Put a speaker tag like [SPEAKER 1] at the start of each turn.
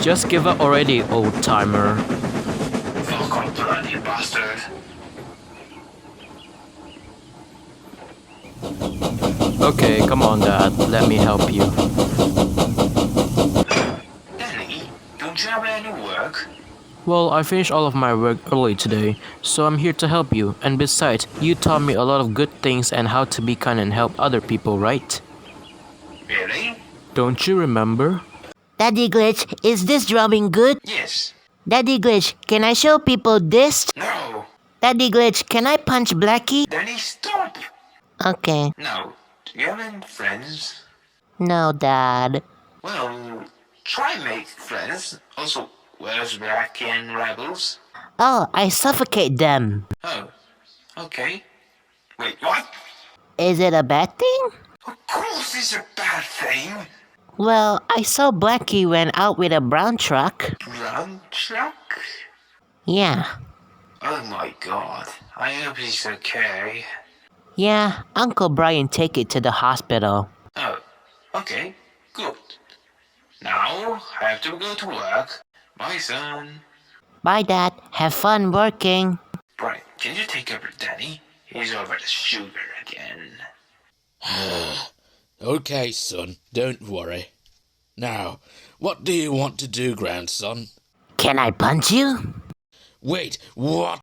[SPEAKER 1] Just give up already, old-timer.
[SPEAKER 2] Fuck off, bloody bastard.
[SPEAKER 1] Okay, come on, Dad. Let me help you.
[SPEAKER 2] Danny, don't you have any work?
[SPEAKER 1] Well, I finished all of my work early today, so I'm here to help you. And besides, you taught me a lot of good things and how to be kind and help other people, right?
[SPEAKER 2] Really?
[SPEAKER 1] Don't you remember?
[SPEAKER 3] Daddy Glitch, is this drawing good?
[SPEAKER 2] Yes.
[SPEAKER 3] Daddy Glitch, can I show people this?
[SPEAKER 2] No.
[SPEAKER 3] Daddy Glitch, can I punch Blackie?
[SPEAKER 2] Danny, stop.
[SPEAKER 3] Okay.
[SPEAKER 2] No. Do you have any friends?
[SPEAKER 3] No, Dad.
[SPEAKER 2] Well, try make friends. Also, where's Blackie and Rebels?
[SPEAKER 3] Oh, I suffocate them.
[SPEAKER 2] Oh, okay. Wait, what?
[SPEAKER 3] Is it a bad thing?
[SPEAKER 2] Of course it's a bad thing.
[SPEAKER 3] Well, I saw Blackie went out with a brown truck.
[SPEAKER 2] Brown truck?
[SPEAKER 3] Yeah.
[SPEAKER 2] Oh my god. I hope he's okay.
[SPEAKER 3] Yeah, Uncle Brian take it to the hospital.
[SPEAKER 2] Oh, okay. Good. Now, I have to go to work. Bye, son.
[SPEAKER 3] Bye, Dad. Have fun working.
[SPEAKER 2] Brian, can you take over Danny? He's over the sugar again.
[SPEAKER 4] Okay, son, don't worry. Now, what do you want to do, grandson?
[SPEAKER 3] Can I punch you?
[SPEAKER 4] Wait, what?